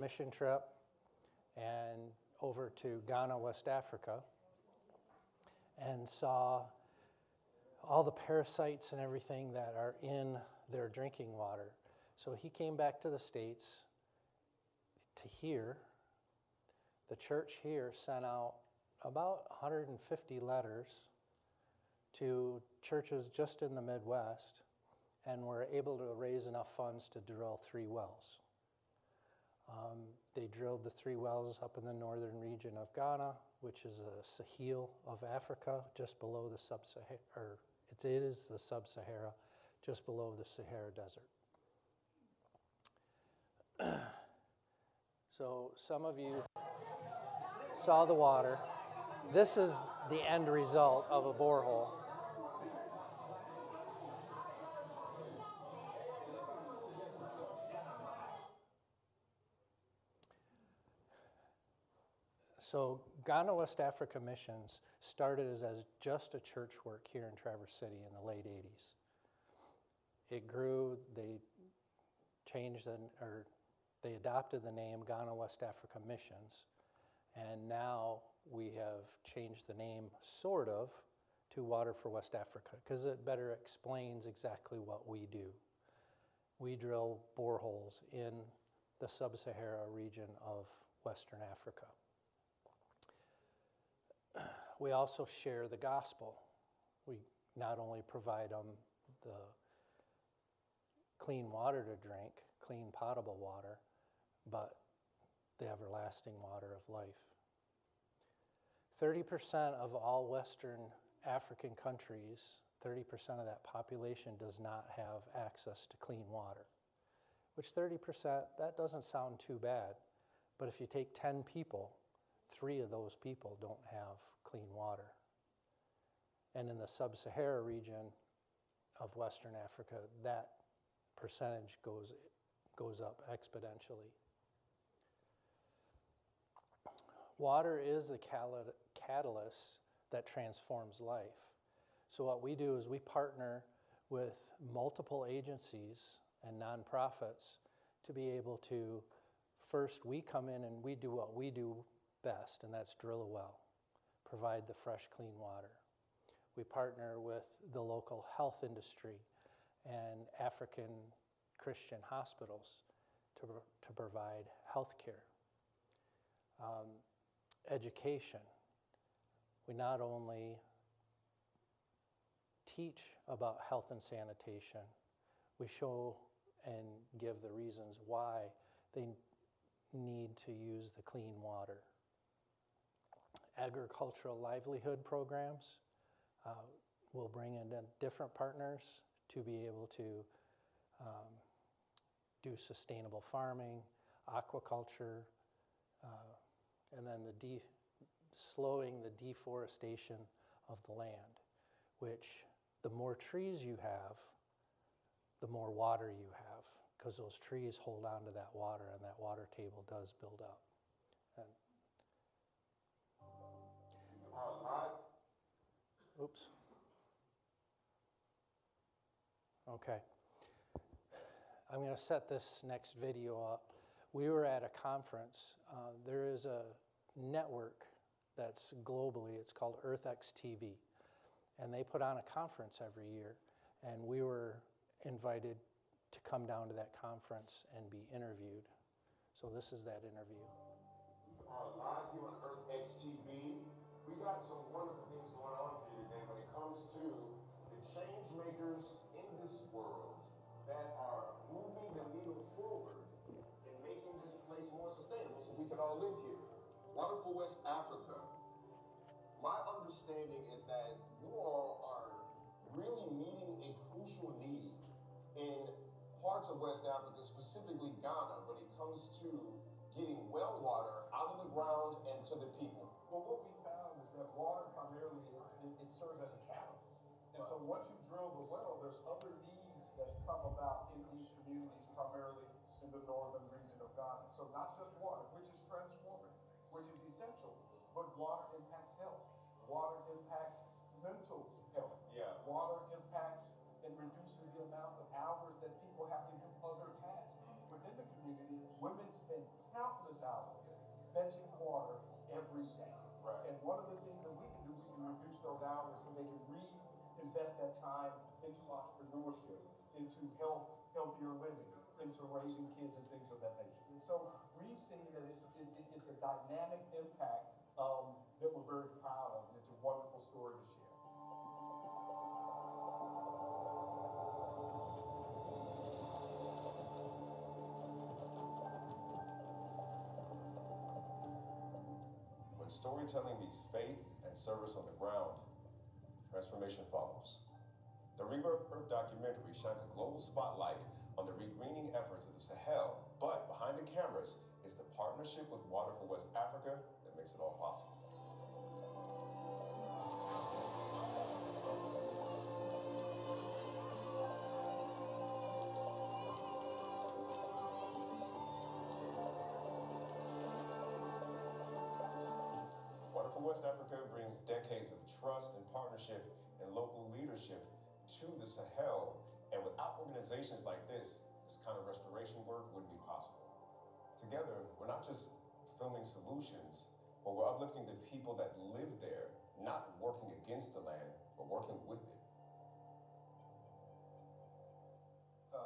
mission trip and over to Ghana, West Africa, and saw all the parasites and everything that are in their drinking water. So he came back to the States to hear. The church here sent out about 150 letters to churches just in the Midwest, and were able to raise enough funds to drill 3 wells. They drilled the 3 wells up in the northern region of Ghana, which is the Sahel of Africa, just below the sub-Sahara, or it is the sub-Sahara, just below the Sahara Desert. So some of you saw the water. This is the end result of a borehole. So Ghana West Africa Missions started as just a church work here in Traverse City in the late 80s. It grew, they adopted the name Ghana West Africa Missions, and now we have changed the name, sort of, to Water for West Africa, because it better explains exactly what we do. We drill boreholes in the sub-Sahara region of Western Africa. We also share the gospel. We not only provide them the clean water to drink, clean potable water, but the everlasting water of life. 30% of all Western African countries, 30% of that population does not have access to clean water, which 30%, that doesn't sound too bad. But if you take 10 people, 3 of those people don't have clean water. And in the sub-Sahara region of Western Africa, that percentage goes up exponentially. Water is the catalyst that transforms life. So what we do is we partner with multiple agencies and nonprofits to be able to, first we come in and we do what we do best, and that's drill a well, provide the fresh, clean water. We partner with the local health industry and African Christian hospitals to provide health care. Education. We not only teach about health and sanitation, we show and give the reasons why they need to use the clean water. Agricultural livelihood programs. We'll bring in different partners to be able to do sustainable farming, aquaculture, and then slowing the deforestation of the land, which the more trees you have, the more water you have, because those trees hold on to that water, and that water table does build up. Oops. Okay. I'm going to set this next video up. We were at a conference. There is a network that's globally, it's called EarthX TV. And they put on a conference every year. And we were invited to come down to that conference and be interviewed. So this is that interview. Live here on EarthX TV. We got some wonderful things going on here today when it comes to the change makers in this world that are moving the needle forward and making this place more sustainable so we can all live here. Water for West Africa. My understanding is that you all are really meeting a crucial need in parts of West Africa, specifically Ghana, when it comes to getting well water out of the ground and to the people. Well, what we found is that water primarily, it serves as a catalyst. And so once you drill the well, there's other needs that come about in these communities, primarily in the northern region of Ghana. So not just water, which is transformative, which is essential, but water impacts health. Water impacts mental health. Yeah. Water impacts and reduces the amount of hours that people have to do other tasks within the community. Women spend countless read that. Right. And one of the things that we can do, we can reduce those hours so they can reinvest that time into entrepreneurship, into healthier living, into raising kids and things of that nature. And so we've seen that it's a dynamic impact that we're very proud of, and it's a wonderful story to share. When storytelling meets faith and service on the ground, transformation follows. The Rebirth Earth documentary shines a global spotlight on the regreening efforts of the Sahel, but behind the cameras is the partnership with Water for West Africa that makes it all possible. Water for West Africa brings decades of trust and partnership and local leadership to the Sahel, and without organizations like this kind of restoration work wouldn't be possible. Together, we're not just filming solutions, but we're uplifting the people that live there, not working against the land, but working with it.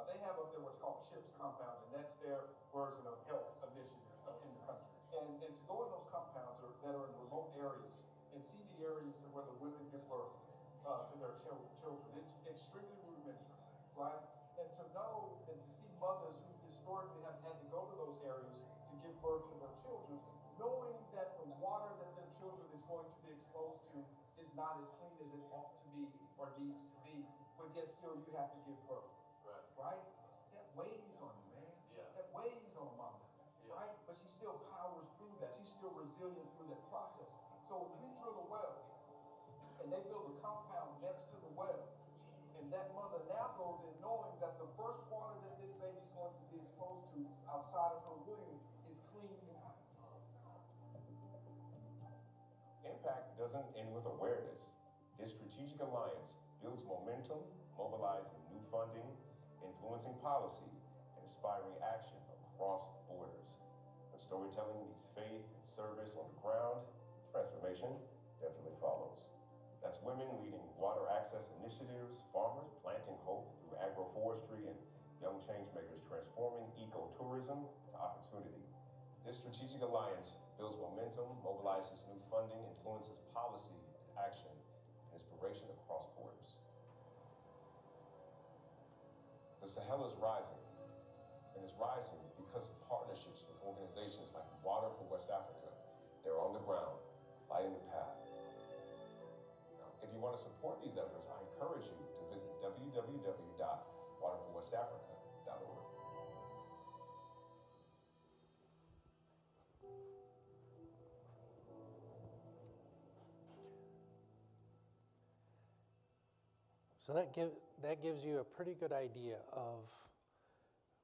They have up there what's called CHIPS compounds, and that's their version of health initiatives in the country. And to go in those compounds that are in remote areas and see the areas where the women give birth to their children, it's extremely rudimentary, right? And to know and to see mothers who historically have had to go to those areas to give birth to their children, knowing that the water that their children is going to be exposed to is not as clean as it ought to be or needs to be, but yet still you have to give birth. Right? That weighs on you, man. Yeah. That weighs on mama. Yeah. Right? But she still powers through that. She's still resilient through that process. So if we drill a well and they build a compound next to the well, and that mother now goes in knowing that the first water that this baby's going to be exposed to outside of her womb is clean water. Impact doesn't end with awareness. This strategic alliance builds momentum, mobilizing new funding, influencing policy, and inspiring action across borders. When storytelling meets faith and service on the ground, transformation definitely follows. That's women leading water access initiatives, farmers planting hope through agroforestry, and young changemakers transforming ecotourism to opportunity. This strategic alliance builds momentum, mobilizes new funding, influences policy and action, and inspiration across borders. The Sahel is rising, and it's rising because of partnerships with organizations like Water for West Africa. They're on the ground, lighting the path. Now, if you want to support these efforts, I encourage you to visit www.waterforwestafrica.org. So that gives you a pretty good idea of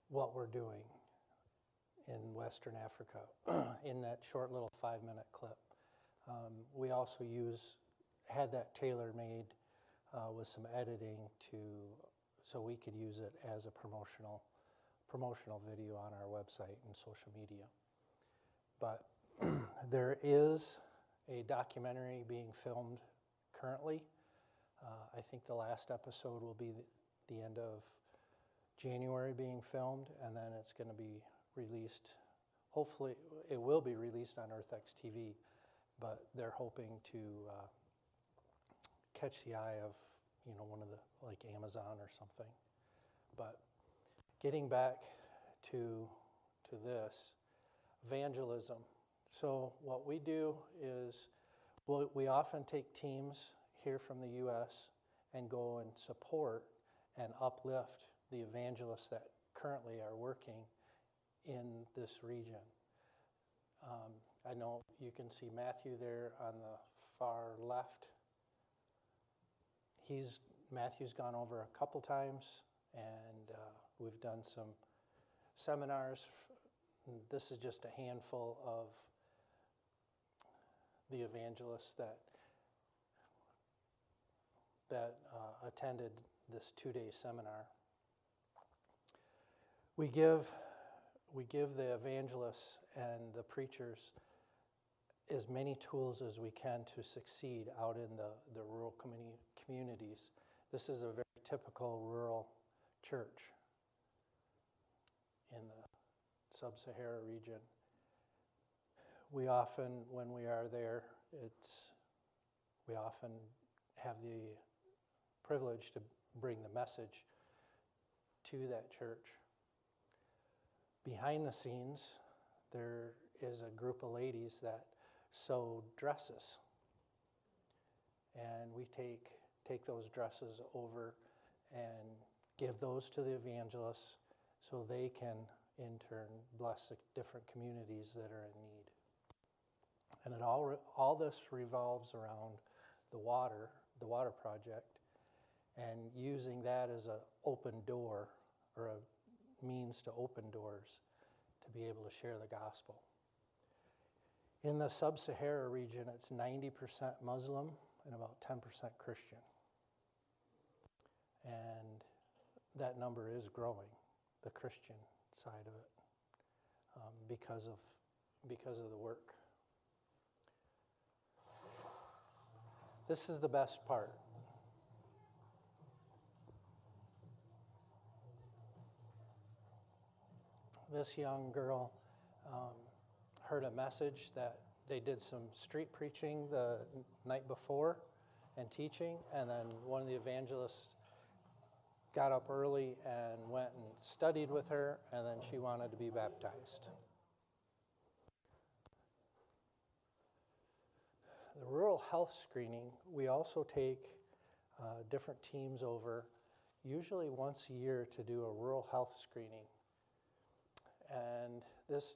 what we're doing in Western Africa in that short little 5-minute clip. We also had that tailor-made with some editing so we could use it as a promotional video on our website and social media. But there is a documentary being filmed currently. I think the last episode will be the end of January being filmed, and then it's going to be released. Hopefully, it will be released on EarthX TV, but they're hoping to catch the eye of, one of the, like Amazon or something. But getting back to this, evangelism. So what we do is we often take teams here from the U.S. and go and support and uplift the evangelists that currently are working in this region. I know you can see Matthew there on the far left. Matthew's gone over a couple times, and we've done some seminars. This is just a handful of the evangelists that attended this 2-day seminar. We give the evangelists and the preachers as many tools as we can to succeed out in the rural communities. This is a very typical rural church in the sub-Sahara region. We often, when we are there, we often have the privilege to bring the message to that church. Behind the scenes, there is a group of ladies that sew dresses. And we take those dresses over and give those to the evangelists so they can in turn bless the different communities that are in need. And all this revolves around the water project, and using that as an open door or a means to open doors to be able to share the gospel. In the sub-Sahara region, it's 90% Muslim and about 10% Christian. And that number is growing, the Christian side of it, because of the work. This is the best part. This young girl heard a message that they did some street preaching the night before and teaching, and then one of the evangelists got up early and went and studied with her, and then she wanted to be baptized. The rural health screening, we also take different teams over, usually once a year, to do a rural health screening. And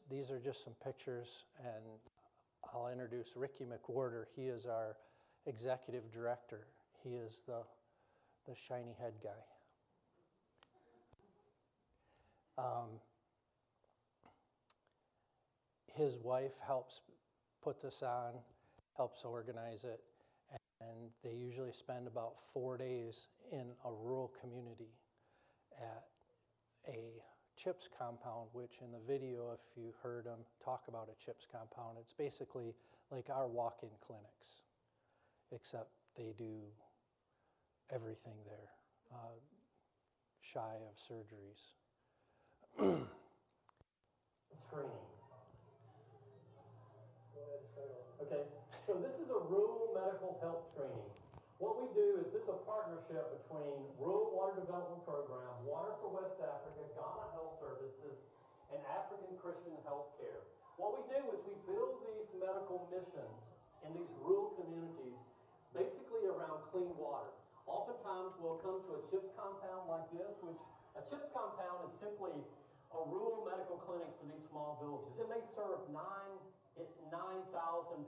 these are just some pictures, and I'll introduce Ricky McWhorter. He is our executive director. He is the shiny head guy. His wife helps put this on, helps organize it, and they usually spend about 4 days in a rural community at a CHIPS compound, which in the video, if you heard them talk about a CHIPS compound, it's basically like our walk-in clinics, except they do everything there, shy of surgeries. Screening. Okay, so this is a rural medical health screening. What we do is this is a partnership between Rural Water Development Program, Water for West Africa, Ghana Health Services, and African Christian Healthcare. What we do is we build these medical missions in these rural communities basically around clean water. Oftentimes we'll come to a CHIPS compound like this, which a CHIPS compound is simply a rural medical clinic for these small villages. It may serve 9,000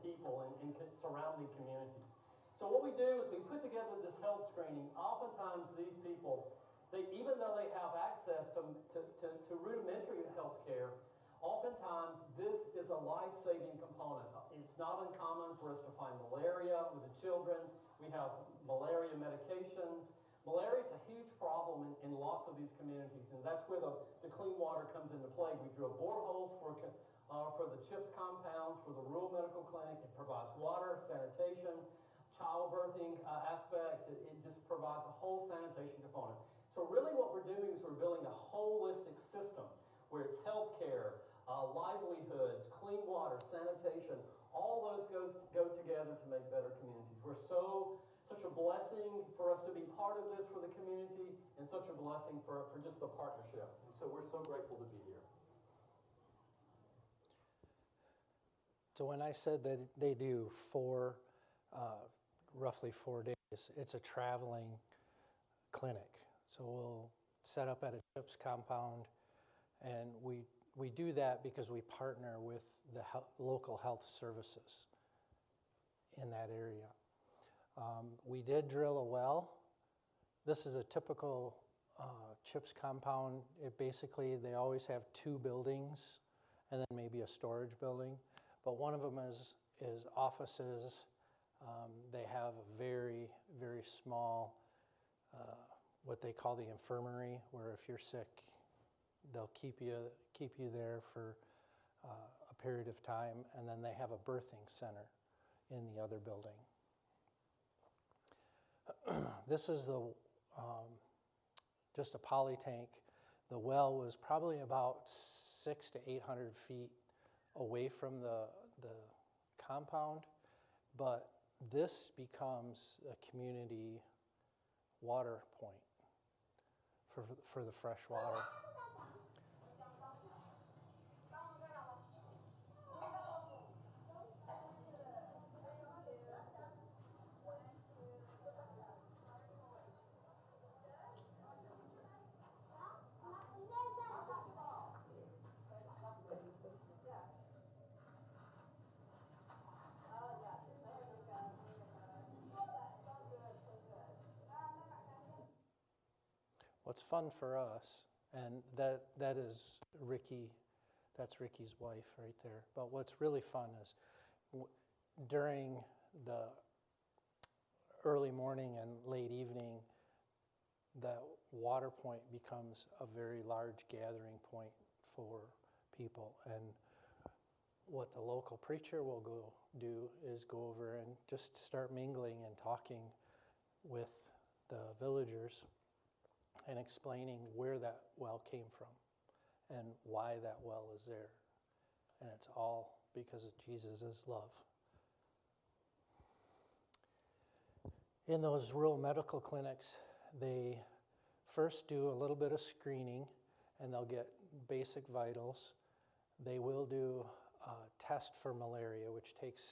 people in surrounding communities. So what we do is we put together this health screening. Oftentimes these people, even though they have access to rudimentary health care, oftentimes this is a life-saving component. It's not uncommon for us to find malaria with the children. We have malaria medications. Malaria is a huge problem in lots of these communities, and that's where the clean water comes into play. We drill boreholes for the CHIPS compounds, for the rural medical clinic. It provides water, sanitation, childbirthing aspects. It just provides a whole sanitation component. So really what we're doing is we're building a holistic system where it's healthcare, livelihoods, clean water, sanitation. All those go together to make better communities. We're such a blessing for us to be part of this for the community, and such a blessing for just the partnership. So we're so grateful to be here. So when I said that they do roughly 4 days, it's a traveling clinic. So we'll set up at a CHIPS compound, and we do that because we partner with the local health services in that area. We did drill a well. This is a typical CHIPS compound. They always have 2 buildings and then maybe a storage building. But one of them is offices. They have a very, very small, what they call the infirmary, where if you're sick, they'll keep you there for a period of time, and then they have a birthing center in the other building. This is just a poly tank. The well was probably about 600 to 800 feet away from the compound, but this becomes a community water point for the fresh water. What's fun for us, and that is Ricky, that's Ricky's wife right there. But what's really fun is during the early morning and late evening, that water point becomes a very large gathering point for people. And what the local preacher will go do is go over and just start mingling and talking with the villagers and explaining where that well came from and why that well is there. And it's all because of Jesus' love. In those rural medical clinics, they first do a little bit of screening, and they'll get basic vitals. They will do a test for malaria, which takes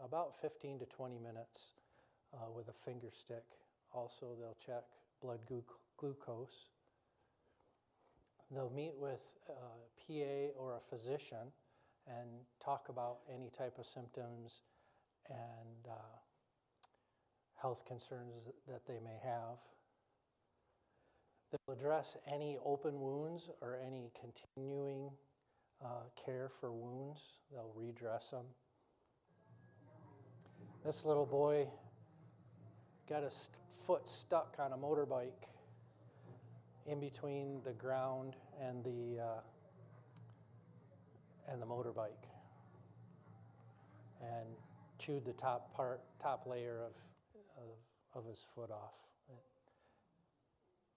about 15 to 20 minutes with a finger stick. Also, they'll check blood glucose. They'll meet with a PA or a physician and talk about any type of symptoms and health concerns that they may have. They'll address any open wounds or any continuing care for wounds. They'll redress them. This little boy got his foot stuck on a motorbike in between the ground and the motorbike, and chewed the top layer of his foot off.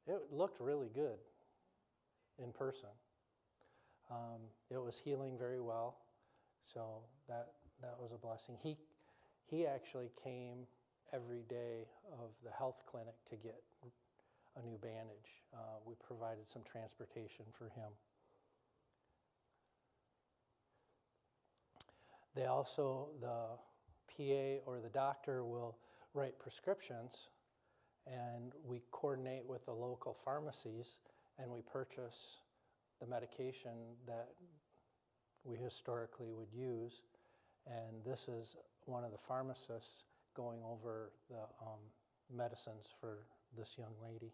It looked really good in person. It was healing very well, so that was a blessing. He actually came every day of the health clinic to get a new bandage. We provided some transportation for him. They also, the PA or the doctor will write prescriptions, and we coordinate with the local pharmacies, and we purchase the medication that we historically would use. And this is one of the pharmacists going over the medicines for this young lady.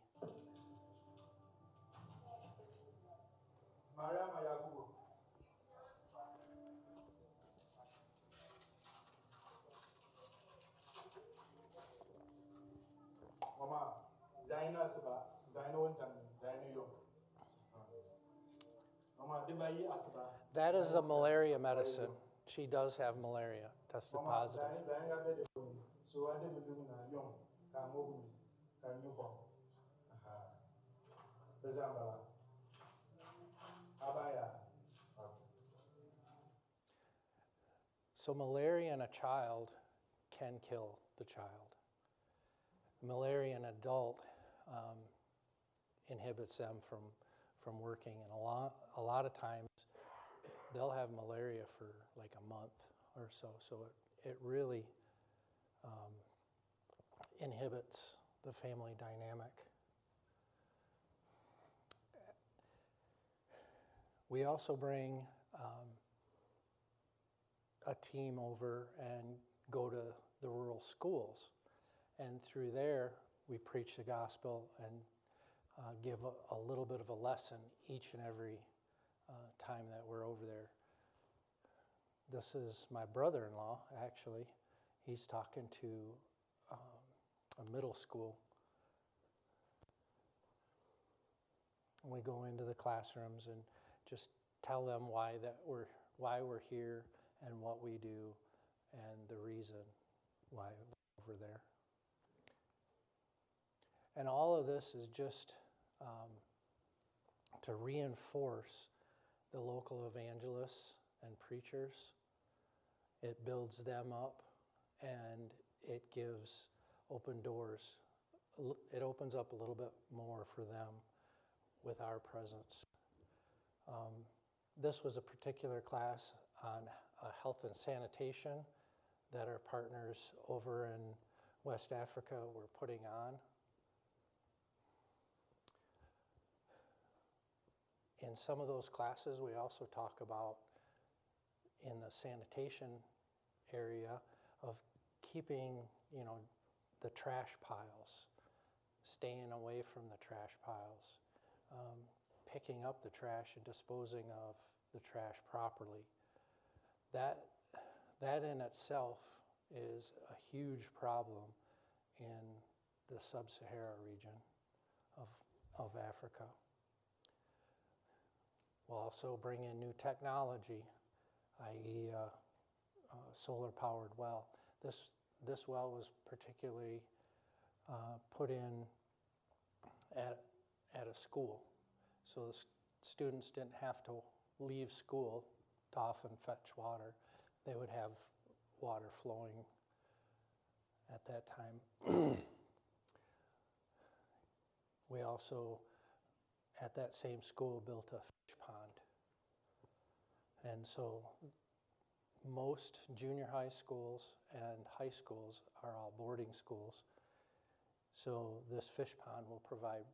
Mariama Yakubu. Mama, Zaina Asaba, Zaina Wontan, Zaina Yo. Mama, Dibayi Asaba. That is a malaria medicine. She does have malaria, tested positive. So I did do na young, can move me, can you go? So malaria in a child can kill the child. Malaria in an adult inhibits them from working, and a lot of times they'll have malaria for like a month or so. So it really inhibits the family dynamic. We also bring a team over and go to the rural schools. And through there, we preach the gospel and give a little bit of a lesson each and every time that we're over there. This is my brother-in-law, actually. He's talking to a middle school. And we go into the classrooms and just tell them why that we're why we're here and what we do and the reason why we're over there. And all of this is just to reinforce the local evangelists and preachers. It builds them up and it gives open doors. It opens up a little bit more for them with our presence. This was a particular class on health and sanitation that our partners over in West Africa were putting on. In some of those classes, we also talk about in the sanitation area of keeping, the trash piles, staying away from the trash piles, picking up the trash and disposing of the trash properly. That in itself is a huge problem in the sub-Sahara region of Africa. We'll also bring in new technology, i.e. Solar-powered well. This well was particularly put in at a school. So the students didn't have to leave school to often fetch water. They would have water flowing at that time. We also, at that same school, built a fish pond. And so most junior high schools and high schools are all boarding schools. So this fish pond will provide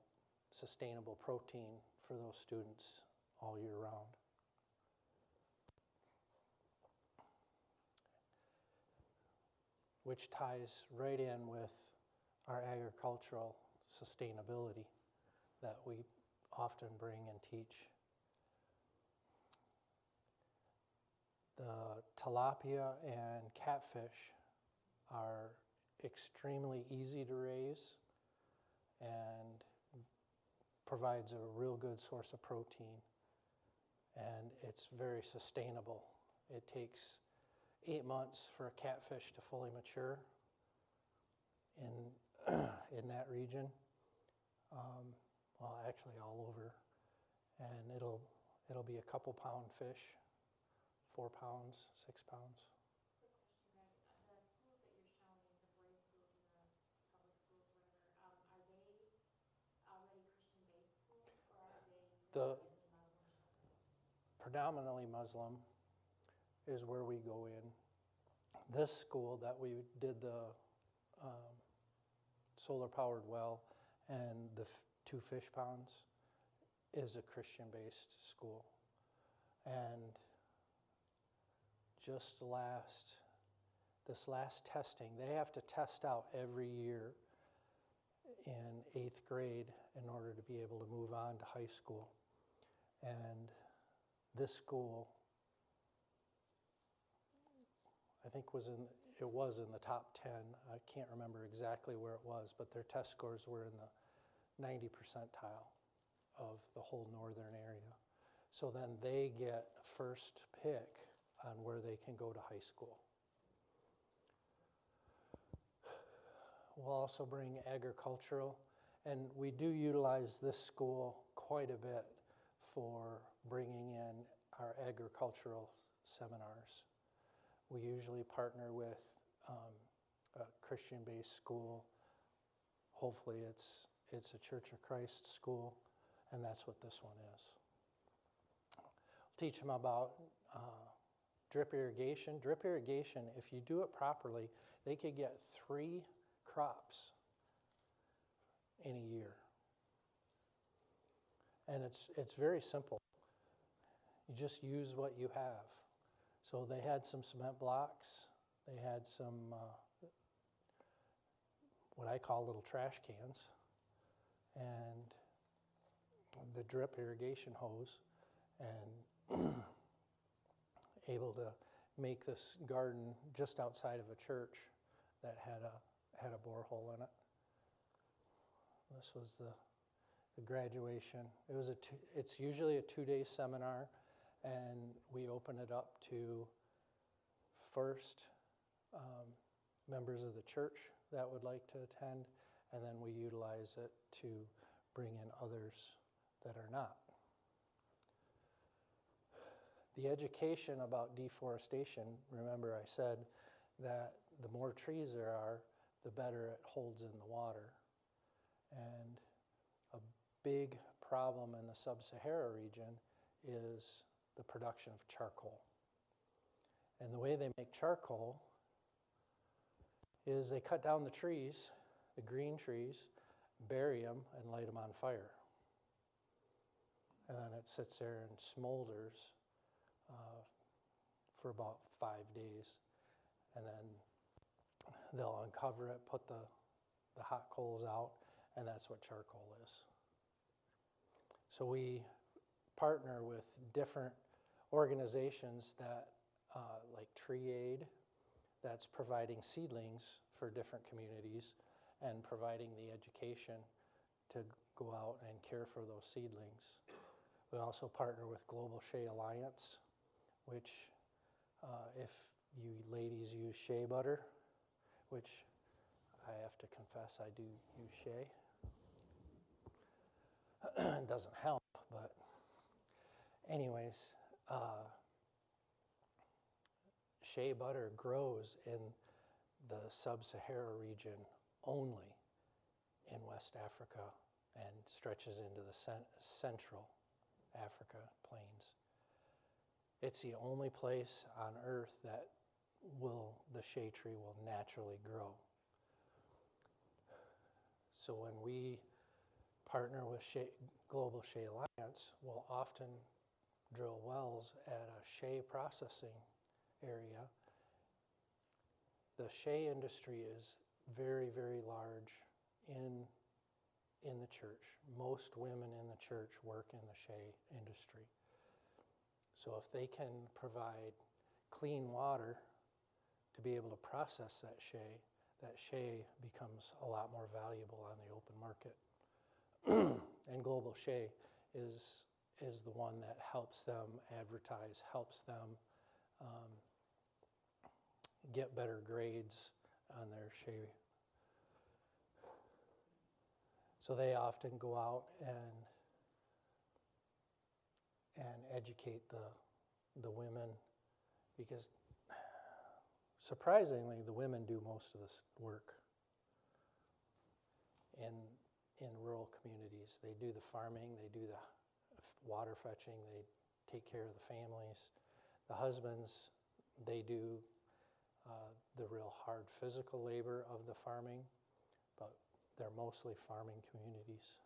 sustainable protein for those students all year round. Which ties right in with our agricultural sustainability that we often bring and teach. The tilapia and catfish are extremely easy to raise and provides a real good source of protein, and it's very sustainable. It takes 8 months for a catfish to fully mature in that region. Well, actually all over, and it'll be a couple pound fish, 4 pounds, 6 pounds. Quick question, Greg. The schools that you're showing, the boarding schools and the public schools, whatever, are they already Christian-based schools, or are they Muslim? Predominantly Muslim is where we go in. This school that we did the solar-powered well and the 2 fish ponds is a Christian-based school. And just this last testing, they have to test out every year in 8th grade in order to be able to move on to high school. And this school, I think it was in the top 10. I can't remember exactly where it was, but their test scores were in the 90 percentile of the whole northern area. So then they get first pick on where they can go to high school. We'll also bring agricultural, and we do utilize this school quite a bit for bringing in our agricultural seminars. We usually partner with a Christian-based school. Hopefully it's a Church of Christ school, and that's what this one is. Teach them about drip irrigation. Drip irrigation, if you do it properly, they could get 3 crops in a year. And it's very simple. You just use what you have. So they had some cement blocks. They had some what I call little trash cans, and the drip irrigation hose, and able to make this garden just outside of a church that had a borehole in it. This was the graduation. It's usually a 2-day seminar, and we open it up to first members of the church that would like to attend, and then we utilize it to bring in others that are not. The education about deforestation, remember I said that the more trees there are, the better it holds in the water. And a big problem in the sub-Sahara region is the production of charcoal. And the way they make charcoal is they cut down the trees, the green trees, bury them, and light them on fire. And then it sits there and smolders for about 5 days. And then they'll uncover it, put the hot coals out, and that's what charcoal is. So we partner with different organizations that, like Tree Aid, that's providing seedlings for different communities and providing the education to go out and care for those seedlings. We also partner with Global Shea Alliance, which if you ladies use shea butter, which I have to confess I do use shea. It doesn't help, but anyways, shea butter grows in the sub-Sahara region only in West Africa and stretches into the central Africa plains. It's the only place on earth that the shea tree will naturally grow. So when we partner with Global Shea Alliance, we'll often drill wells at a shea processing area. The shea industry is very, very large in the church. Most women in the church work in the shea industry. So if they can provide clean water to be able to process that shea becomes a lot more valuable on the open market. And Global Shea is the one that helps them advertise, helps them get better grades on their shea. So they often go out and educate the women, because surprisingly the women do most of this work in rural communities. They do the farming, they do the water fetching, they take care of the families. The husbands, they do the real hard physical labor of the farming, but they're mostly farming communities.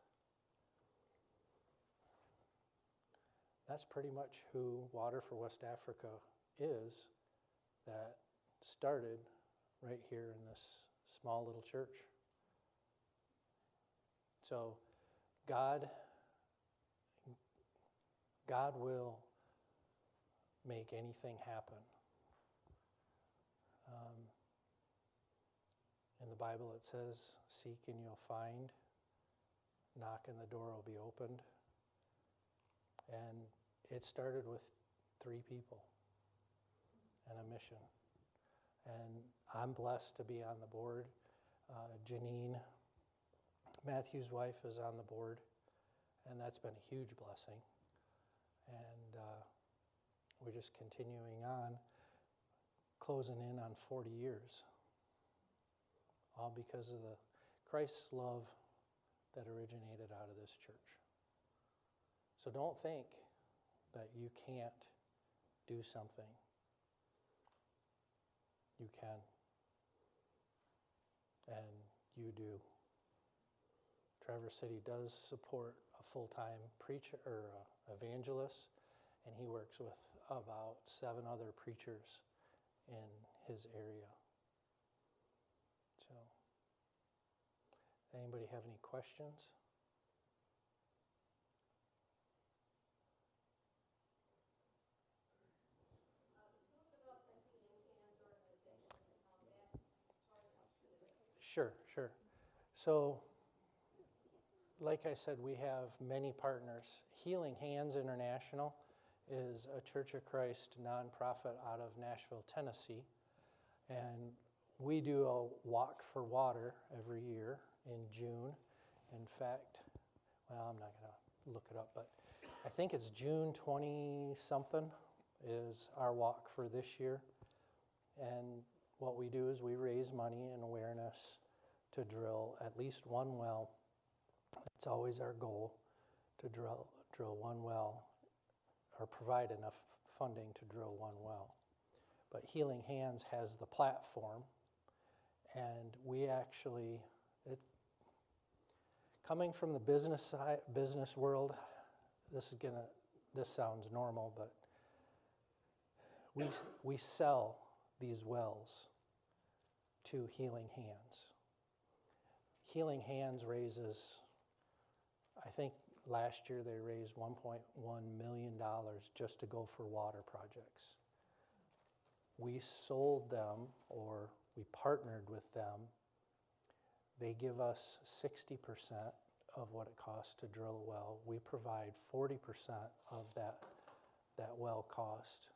That's pretty much who Water for West Africa is, that started right here in this small little church. So God will make anything happen. In the Bible it says, seek and you'll find, knock and the door will be opened. And it started with 3 people and a mission. And I'm blessed to be on the board. Janine, Matthew's wife, is on the board, and that's been a huge blessing. And we're just continuing on, closing in on 40 years, all because of the Christ's love that originated out of this church. So don't think that you can't do something. You can, and you do. Traverse City does support a full-time preacher or evangelist, and he works with about 7 other preachers in his area. So, anybody have any questions? Sure. So, like I said, we have many partners. Healing Hands International is a Church of Christ nonprofit out of Nashville, Tennessee. And we do a walk for water every year in June. In fact, well, I'm not going to look it up, but I think it's June 20-something is our walk for this year. And what we do is we raise money and awareness to drill at least one well. It's always our goal to drill one well or provide enough funding to drill one well. But Healing Hands has the platform, and we actually, coming from the business world, this sounds normal, but we sell these wells to Healing Hands. Healing Hands raises, I think last year they raised $1.1 million just to go for water projects. We sold them, or we partnered with them. They give us 60% of what it costs to drill a well. We provide 40% of that well cost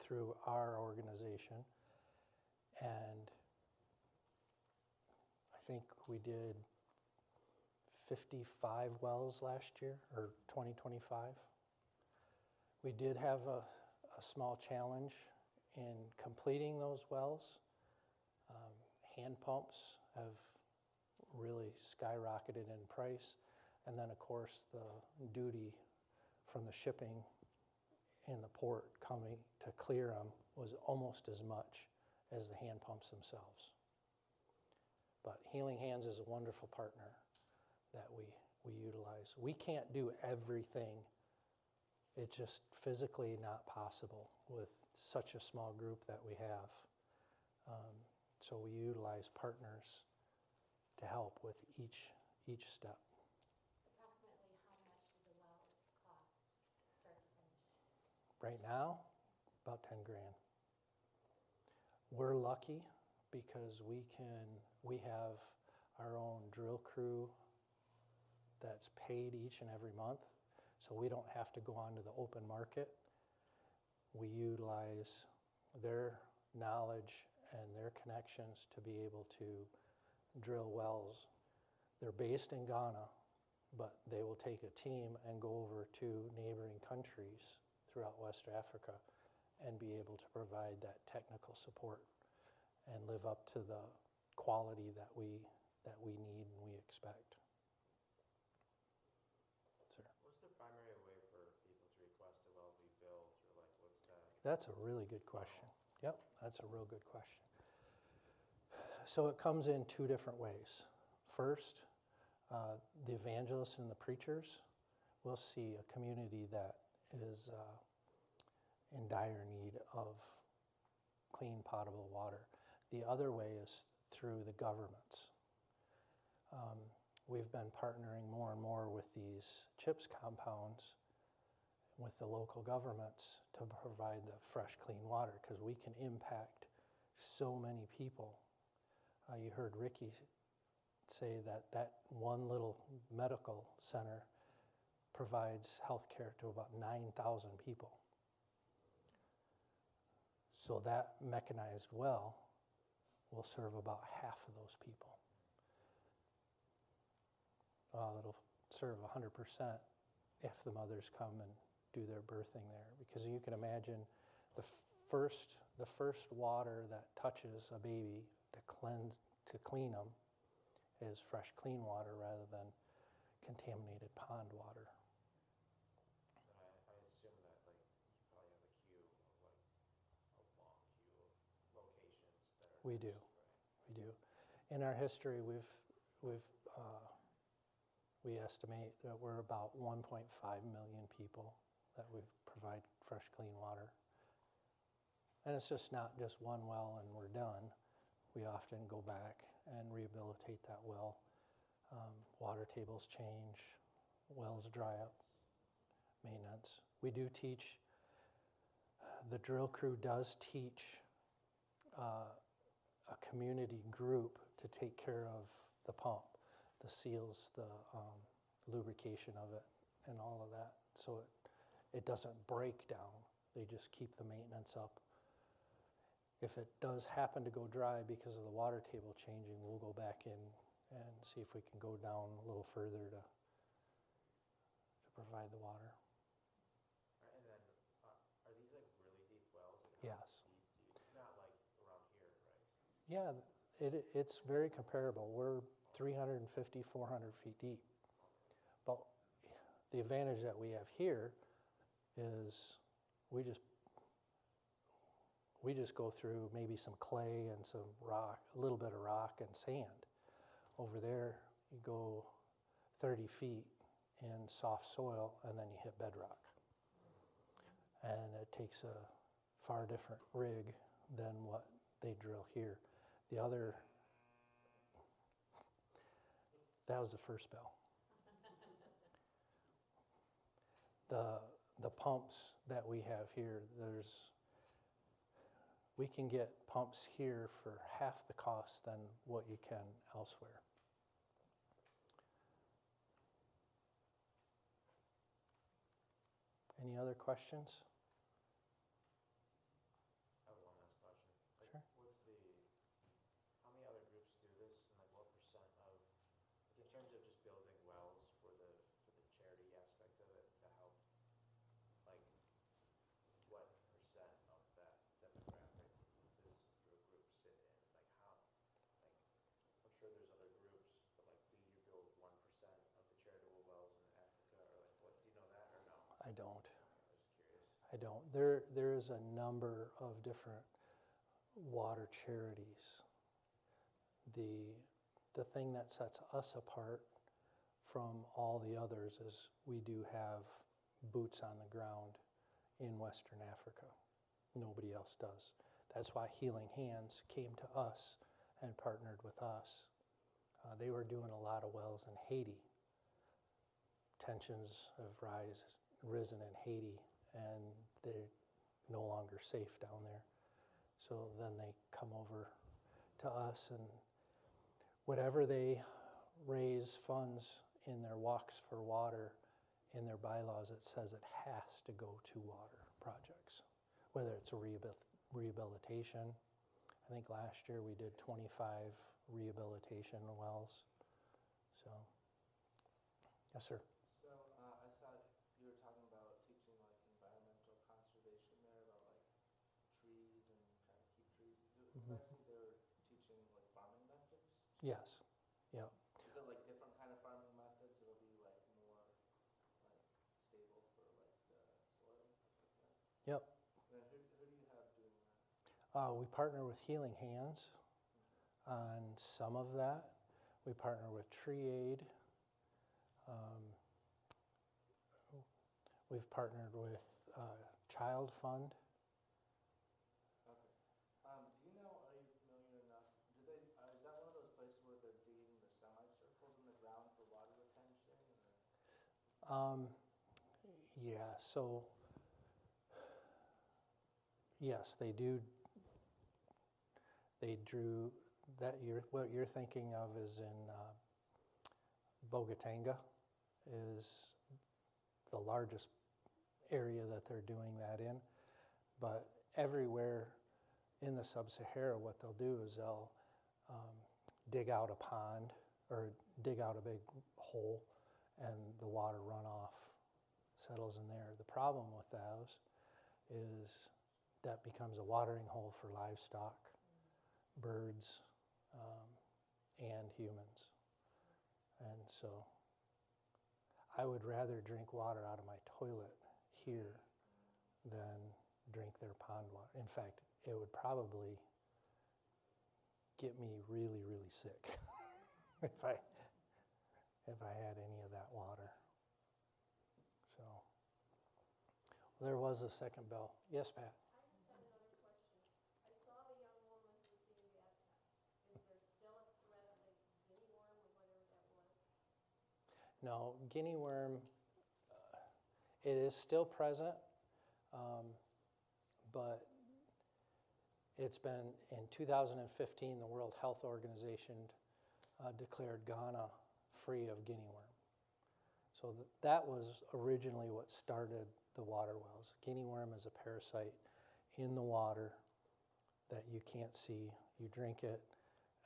through our organization. And I think we did 55 wells last year, or 2025. We did have a small challenge in completing those wells. Hand pumps have really skyrocketed in price. And then, of course, the duty from the shipping in the port coming to clear them was almost as much as the hand pumps themselves. But Healing Hands is a wonderful partner that we utilize. We can't do everything. It's just physically not possible with such a small group that we have. So we utilize partners to help with each step. Approximately how much does a well cost start to finish? Right now, about 10 grand. We're lucky because we have our own drill crew that's paid each and every month, so we don't have to go onto the open market. We utilize their knowledge and their connections to be able to drill wells. They're based in Ghana, but they will take a team and go over to neighboring countries throughout West Africa and be able to provide that technical support and live up to the quality that we need and we expect. Sir. What's the primary way for people to request a well be built, or like what's that? That's a really good question. Yep, that's a real good question. So it comes in two different ways. First, the evangelists and the preachers will see a community that is in dire need of clean, potable water. The other way is through the governments. We've been partnering more and more with these CHIPS compounds with the local governments to provide the fresh, clean water, because we can impact so many people. You heard Ricky say that one little medical center provides health care to about 9,000 people. So that mechanized well will serve about half of those people. It'll serve 100% if the mothers come and do their birthing there, because you can imagine the first water that touches a baby to clean them is fresh, clean water rather than contaminated pond water. But I assume that like you probably have a queue of like a long queue of locations that are. We do. Right. We do. In our history, we estimate that we're about 1.5 million people that we provide fresh, clean water. And it's just not just one well and we're done. We often go back and rehabilitate that well. Water tables change, wells dry up, maintenance. We do teach, the drill crew does teach a community group to take care of the pump, the seals, the lubrication of it, and all of that. so it doesn't break down. They just keep the maintenance up. If it does happen to go dry because of the water table changing, we'll go back in and see if we can go down a little further to provide the water. Right, and then, are these like really deep wells? Like, how Yes. deep do you, it's not like around here, right? Yeah, it's very comparable. We're 350, 400 feet deep. But the advantage that we have here is we just go through maybe some clay and some rock, a little bit of rock and sand. Over there, you go 30 feet in soft soil and then you hit bedrock. And it takes a far different rig than what they drill here. That was the first bell. The pumps that we have here, we can get pumps here for half the cost than what you can elsewhere. Any other questions? I have one last question. Like, Sure. how many other groups do this, and like what percent of, like in terms of just building wells for the charity aspect of it to help, like what percent of that demographic does your group sit in? Like how, like I'm sure there's other groups, but like do you build 1% of the charitable wells in Africa, or like what, do you know that or no? I don't. I was just curious. I don't. There is a number of different water charities. The thing that sets us apart from all the others is we do have boots on the ground in Western Africa. Nobody else does. That's why Healing Hands came to us and partnered with us. They were doing a lot of wells in Haiti. Tensions have risen in Haiti, and they're no longer safe down there. So then they come over to us, and whatever they raise funds in their Walks for Water, in their bylaws, it says it has to go to water projects, whether it's a rehabilitation. I think last year we did 25 rehabilitation wells. So, yes, sir. So I saw you were talking about teaching like environmental conservation there, about like trees and trying to keep trees. Did I see they were teaching like farming methods? Yes. Yep. Is it like different kind of farming methods? It'll be like more like stable for like the soil and stuff like that. Yep. And then who do you have doing that? We partner with Healing Hands on some of that. We partner with Tree Aid. We've partnered with Child Fund. Okay. Do you know? Are you familiar enough? Do they? Is that one of those places where they're digging the semicircles in the ground for water retention? Or? Yeah, so yes, they do. They drew that. What you're thinking of is in Bogatanga, is the largest area that they're doing that in. But everywhere in the Sub-Sahara, what they'll do is they'll dig out a pond or dig out a big hole, and the water runoff settles in there. The problem with those is that becomes a watering hole for livestock, birds, and humans. And so I would rather drink water out of my toilet here than drink their pond water. In fact, it would probably get me really, really sick if I had any of that water. So there was a second bell. Yes, Pat? I just had another question. I saw the young woman who was being baptized. Is there still a threat of like guinea worm or whatever that was? No, guinea worm, it is still present, but it's been, in 2015, the World Health Organization declared Ghana free of guinea worm. So that was originally what started the water wells. Guinea worm is a parasite in the water that you can't see. You drink it,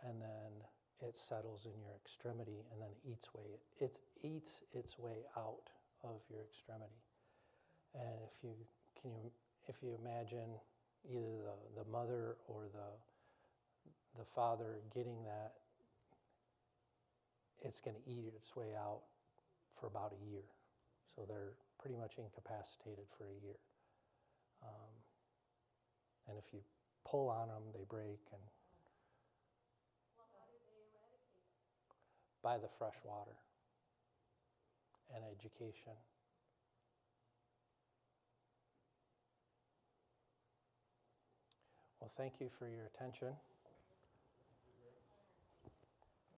and then it settles in your extremity and then eats its way out of your extremity. And if you imagine either the mother or the father getting that, it's going to eat its way out for about a year. So they're pretty much incapacitated for a year. And if you pull on them, they break. And Well, how do they eradicate it? by the fresh water and education. Well, thank you for your attention.